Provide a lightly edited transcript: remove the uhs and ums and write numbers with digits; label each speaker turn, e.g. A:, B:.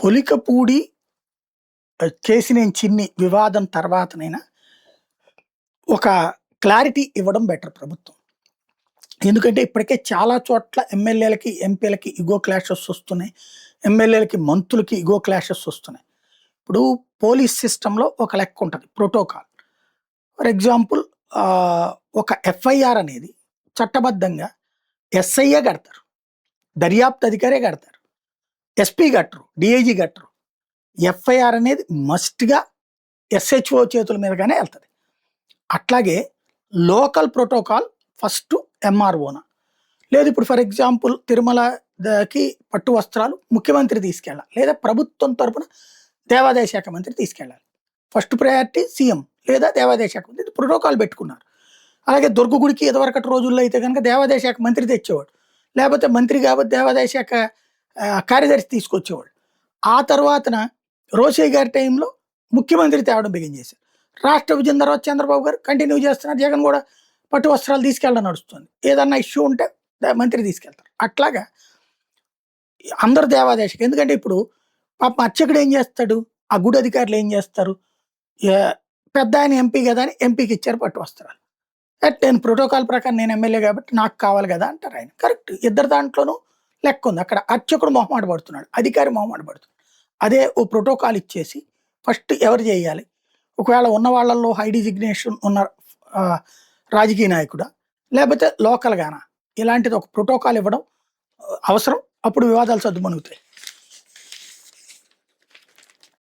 A: ఒలికపూడి కేసినేని చిన్ని వివాదం తర్వాతనైనా ఒక క్లారిటీ ఇవ్వడం బెటర్ ప్రభుత్వం. ఎందుకంటే ఇప్పటికే చాలా చోట్ల ఎమ్మెల్యేలకి, ఎంపీలకి ఇగో క్లాషెస్ వస్తున్నాయి. ఎమ్మెల్యేలకి, మంత్రులకి ఇగో క్లాషెస్ వస్తున్నాయి. ఇప్పుడు పోలీస్ సిస్టమ్‌లో ఒక లెక్క ఉంటది. ప్రోటోకాల్. ఫర్ ఎగ్జాంపుల్ ఒక ఎఫ్ఐఆర్ అనేది చట్టబద్ధంగా ఎస్ఐయే కడతారు. దర్యాప్తు అధికారే కడతారు. ఎస్పీ కట్టరు. డీఐజీ కట్టరు. ఎఫ్ఐఆర్ అనేది మస్ట్‌గా ఎస్హెచ్ఓ చేతుల మీదగానే వెళ్తది. అట్లాగే లోకల్ ప్రోటోకాల్ ఫస్ట్ ఎంఆర్ఓన. లేదు ఇప్పుడు ఫర్ ఎగ్జాంపుల్ తిరుమలకి పట్టు వస్త్రాలు ముఖ్యమంత్రి తీసుకెళ్ళాలి. లేదా ప్రభుత్వం తరపున దేవాదాయ శాఖ మంత్రి తీసుకెళ్ళాలి. ఫస్ట్ ప్రయారిటీ సీఎం లేదా దేవాదాయ శాఖ మంత్రి. ఇది ప్రోటోకాల్ పెట్టుకున్నారు. అలాగే దుర్గ గుడికి ఇదివరకటి రోజుల్లో అయితే కనుక దేవాదాయ శాఖ మంత్రి తెచ్చేవాడు. లేకపోతే మంత్రి కాబట్టి దేవాదాయ శాఖ కార్యదర్శి తీసుకొచ్చేవాడు. ఆ తర్వాతన రోషయ్య గారి టైంలో ముఖ్యమంత్రి తేవడం బిగిన్ చేశారు. రాష్ట్ర విభజన తర్వాత చంద్రబాబు గారు కంటిన్యూ చేస్తున్నారు. జగన్ కూడా పట్టు వస్త్రాలు తీసుకెళ్ళడం నడుస్తుంది. ఏదన్నా ఇష్యూ ఉంటే మంత్రి తీసుకెళ్తారు. అట్లాగా అందరు దేవాదాయ శాఖ. ఎందుకంటే ఇప్పుడు పాప అర్చకుడు ఏం చేస్తాడు, ఆ గుడి అధికారులు ఏం చేస్తారు, పెద్ద ఆయన ఎంపీ కదా అని ఎంపీకి ఇచ్చారు పట్టు వస్త్రాలు. నేను ప్రోటోకాల్ ప్రకారం నేను ఎమ్మెల్యే కాబట్టి నాకు కావాలి కదా అంటారు ఆయన. కరెక్ట్. ఇద్దరు దాంట్లోనూ లెక్క ఉంది. అక్కడ అర్చకుడు మొహమాట పడుతున్నాడు, అధికారి మొహమాట పడుతున్నాడు. అదే ఓ ప్రోటోకాల్ ఇచ్చేసి ఫస్ట్ ఎవరు చేయాలి, ఒకవేళ ఉన్న వాళ్ళల్లో హై డిజిగ్నేషన్ ఉన్న రాజకీయ నాయకుడా లేకపోతే లోకల్గానా, ఇలాంటిది ఒక ప్రోటోకాల్ ఇవ్వడం అవసరం. అప్పుడు వివాదాలు సద్దుమణుగుతాయి.